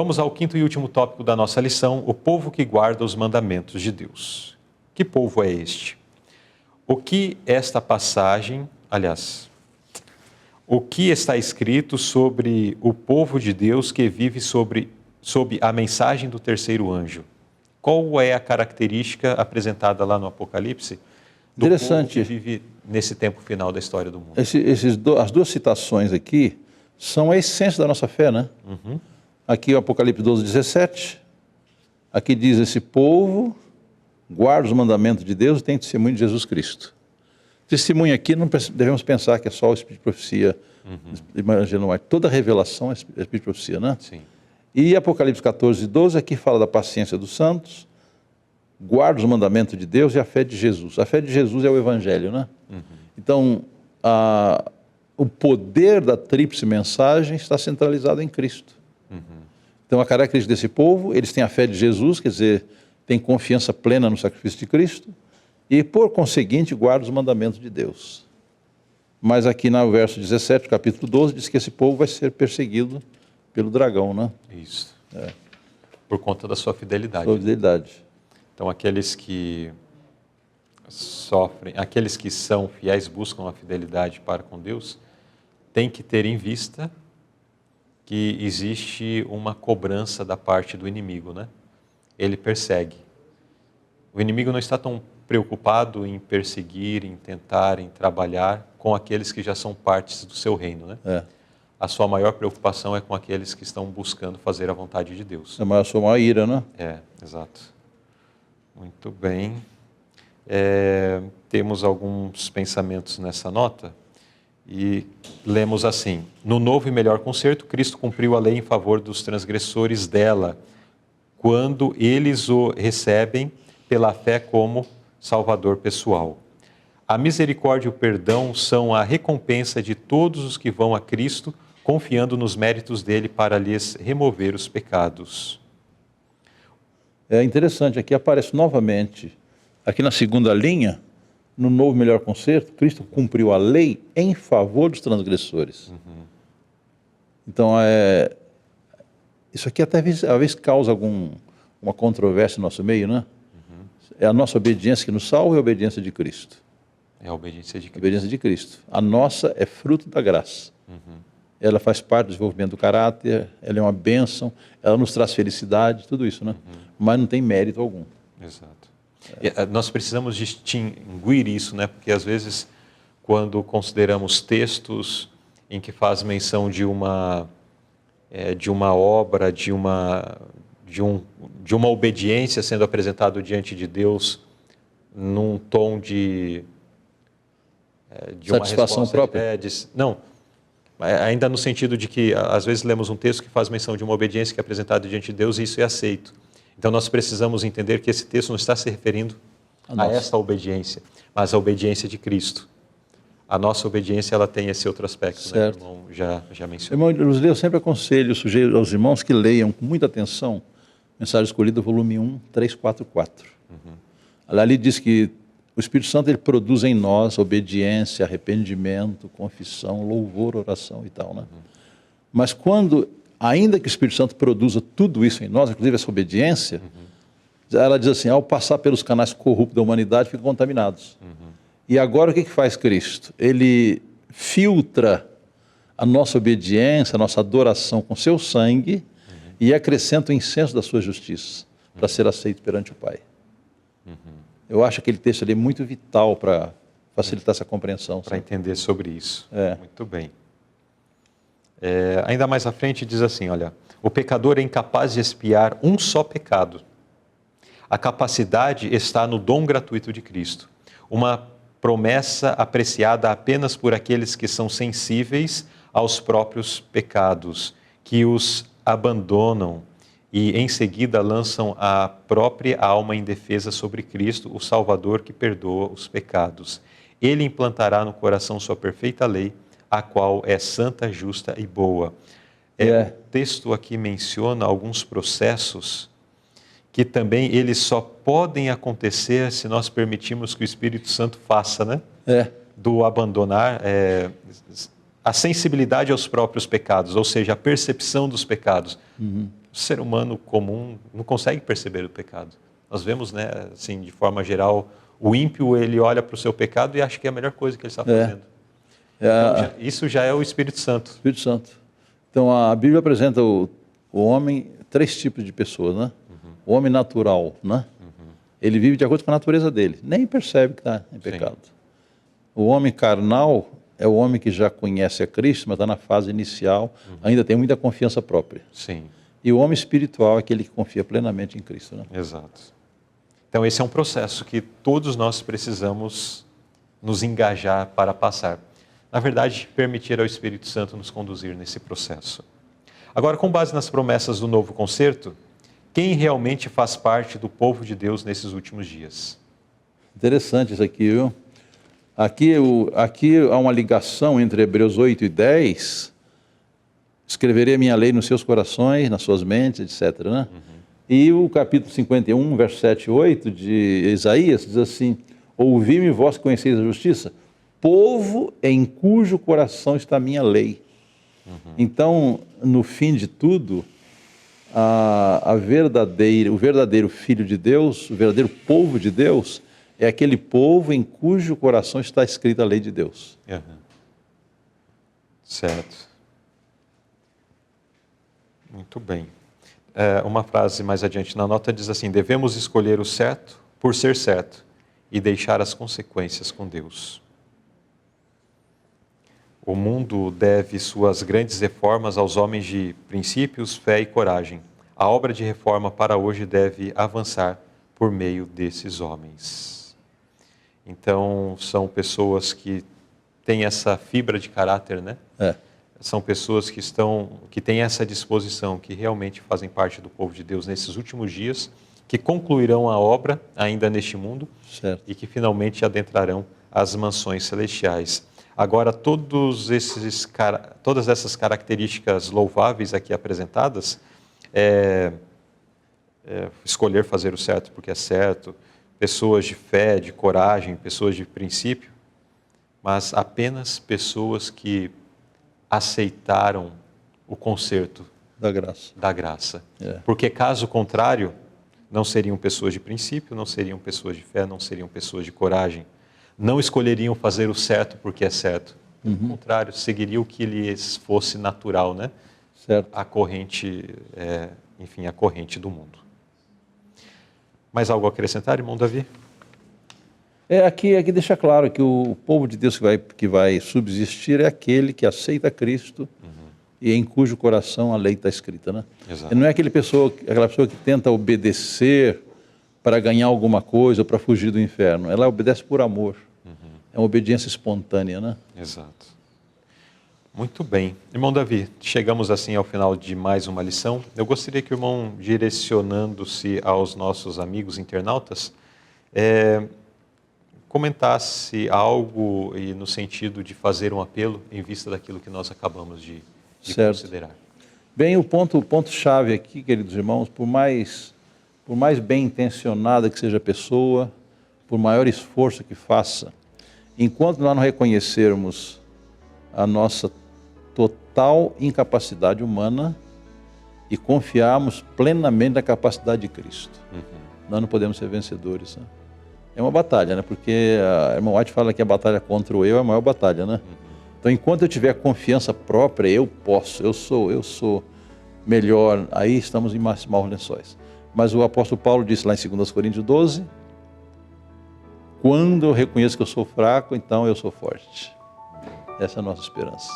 Vamos ao quinto e último tópico da nossa lição, o povo que guarda os mandamentos de Deus. Que povo é este? O que esta passagem, o que está escrito sobre o povo de Deus que vive sob a mensagem do terceiro anjo? Qual é a característica apresentada lá no Apocalipse do povo que vive nesse tempo final da história do mundo? As duas citações aqui são a essência da nossa fé, né? Uhum. Aqui o Apocalipse 12, 17, aqui diz: esse povo guarda os mandamentos de Deus e tem testemunho de Jesus Cristo. Testemunho aqui não devemos pensar que é só o Espírito de Profecia, toda revelação é Espírito de Profecia, né? Sim. E Apocalipse 14, 12, aqui fala da paciência dos santos, guarda os mandamentos de Deus e a fé de Jesus. A fé de Jesus é o Evangelho, né? Uhum. Então, o poder da tríplice mensagem está centralizado em Cristo. Uhum. Então, a característica desse povo, eles têm a fé de Jesus, quer dizer, têm confiança plena no sacrifício de Cristo e, por conseguinte, guardam os mandamentos de Deus. Mas aqui no verso 17, capítulo 12, diz que esse povo vai ser perseguido pelo dragão, né? Isso. Por conta da sua fidelidade. Sua fidelidade. Então, aqueles que sofrem, aqueles que são fiéis, buscam a fidelidade para com Deus, têm que ter em vista que existe uma cobrança da parte do inimigo, né? Ele persegue. O inimigo não está tão preocupado em perseguir, em tentar, em trabalhar com aqueles que já são partes do seu reino, né? A sua maior preocupação é com aqueles que estão buscando fazer a vontade de Deus. É a sua maior ira, né? Exato. Muito bem. Temos alguns pensamentos nessa nota e lemos assim: no novo e melhor concerto, Cristo cumpriu a lei em favor dos transgressores dela, quando eles o recebem pela fé como Salvador pessoal. A misericórdia e o perdão são a recompensa de todos os que vão a Cristo, confiando nos méritos dele para lhes remover os pecados. É interessante, aqui aparece novamente, aqui na segunda linha, no novo melhor concerto, Cristo cumpriu a lei em favor dos transgressores. Uhum. Então, isso aqui até às vezes causa uma controvérsia no nosso meio, né? Uhum. É a nossa obediência que nos salva e a obediência de Cristo. É a obediência de Cristo. A obediência de Cristo. A nossa é fruto da graça. Uhum. Ela faz parte do desenvolvimento do caráter, ela é uma bênção, ela nos traz felicidade, tudo isso, né? Uhum. Mas não tem mérito algum. Exato. Nós precisamos distinguir isso, né? Porque às vezes, quando consideramos textos em que faz menção de uma obra, de uma obediência sendo apresentado diante de Deus num tom de satisfação própria? Não, ainda no sentido de que às vezes lemos um texto que faz menção de uma obediência que é apresentada diante de Deus e isso é aceito. Então nós precisamos entender que esse texto não está se referindo a essa obediência, mas a obediência de Cristo. A nossa obediência, ela tem esse outro aspecto, certo. Né? O irmão já mencionou. Irmão, eu sempre aconselho aos irmãos que leiam com muita atenção Mensagem Escolhida, volume 1, 344. Uhum. Ali diz que o Espírito Santo ele produz em nós obediência, arrependimento, confissão, louvor, oração e tal, né? Uhum. Mas ainda que o Espírito Santo produza tudo isso em nós, inclusive essa obediência, ela diz assim, ao passar pelos canais corruptos da humanidade, ficam contaminados. E agora o que faz Cristo? Ele filtra a nossa obediência, a nossa adoração com seu sangue e acrescenta o incenso da sua justiça para ser aceito perante o Pai. Eu acho aquele texto ali muito vital para facilitar essa compreensão. Para entender sobre isso. É. Muito bem. Ainda mais à frente diz assim, olha, o pecador é incapaz de expiar um só pecado. A capacidade está no dom gratuito de Cristo. Uma promessa apreciada apenas por aqueles que são sensíveis aos próprios pecados, que os abandonam e em seguida lançam a própria alma em defesa sobre Cristo, o Salvador que perdoa os pecados. Ele implantará no coração sua perfeita lei, a qual é santa, justa e boa. O texto aqui menciona alguns processos que também eles só podem acontecer se nós permitirmos que o Espírito Santo faça, né? Do abandonar a sensibilidade aos próprios pecados, ou seja, a percepção dos pecados. O ser humano comum não consegue perceber o pecado. Nós vemos, né, assim, de forma geral, o ímpio, ele olha para o seu pecado e acha que é a melhor coisa que ele está fazendo. Então, isso já é o Espírito Santo. Espírito Santo. Então, a Bíblia apresenta o homem, 3 tipos de pessoas, né? O homem natural, né? Ele vive de acordo com a natureza dele, nem percebe que está em pecado. Sim. O homem carnal é o homem que já conhece a Cristo, mas está na fase inicial, ainda tem muita confiança própria. Sim. E o homem espiritual é aquele que confia plenamente em Cristo, né? Exato. Então, esse é um processo que todos nós precisamos nos engajar para passar. Na verdade, permitir ao Espírito Santo nos conduzir nesse processo. Agora, com base nas promessas do novo concerto, quem realmente faz parte do povo de Deus nesses últimos dias? Interessante isso aqui, viu? Aqui há uma ligação entre Hebreus 8 e 10. Escreverei a minha lei nos seus corações, nas suas mentes, etc. Né? E o capítulo 51, verso 7 e 8 de Isaías diz assim: ouvi-me vós que conheceis a justiça, povo em cujo coração está a minha lei. Então, no fim de tudo, o verdadeiro Filho de Deus, o verdadeiro povo de Deus, é aquele povo em cujo coração está escrita a lei de Deus. Certo. Muito bem. Uma frase mais adiante na nota diz assim: devemos escolher o certo por ser certo e deixar as consequências com Deus. O mundo deve suas grandes reformas aos homens de princípios, fé e coragem. A obra de reforma para hoje deve avançar por meio desses homens. Então, são pessoas que têm essa fibra de caráter, né? São pessoas que têm essa disposição, que realmente fazem parte do povo de Deus nesses últimos dias, que concluirão a obra ainda neste mundo. Certo. E que finalmente adentrarão as mansões celestiais. Agora, todas essas características louváveis aqui apresentadas, escolher fazer o certo porque é certo, pessoas de fé, de coragem, pessoas de princípio, mas apenas pessoas que aceitaram o concerto da graça. Porque caso contrário, não seriam pessoas de princípio, não seriam pessoas de fé, não seriam pessoas de coragem. Não escolheriam fazer o certo porque é certo. Pelo contrário, seguiria o que lhes fosse natural, né? Certo. A corrente do mundo. Mais algo a acrescentar, irmão Davi? Aqui deixa claro que o povo de Deus que vai subsistir é aquele que aceita Cristo e em cujo coração a lei está escrita, né? Exato. Não é aquela pessoa que tenta obedecer para ganhar alguma coisa ou para fugir do inferno. Ela obedece por amor. É uma obediência espontânea, né? Exato. Muito bem. Irmão Davi, chegamos assim ao final de mais uma lição. Eu gostaria que o irmão, direcionando-se aos nossos amigos internautas, comentasse algo no sentido de fazer um apelo em vista daquilo que nós acabamos de considerar. Bem, o ponto-chave aqui, queridos irmãos, por mais bem intencionada que seja a pessoa, por maior esforço que faça, enquanto nós não reconhecermos a nossa total incapacidade humana e confiarmos plenamente na capacidade de Cristo, nós não podemos ser vencedores, né? É uma batalha, né? Porque a irmã White fala que a batalha contra o eu é a maior batalha, né? Então, enquanto eu tiver confiança própria, eu posso, eu sou melhor, aí estamos em maus lençóis. Mas o apóstolo Paulo disse lá em 2 Coríntios 12, quando eu reconheço que eu sou fraco, então eu sou forte. Essa é a nossa esperança.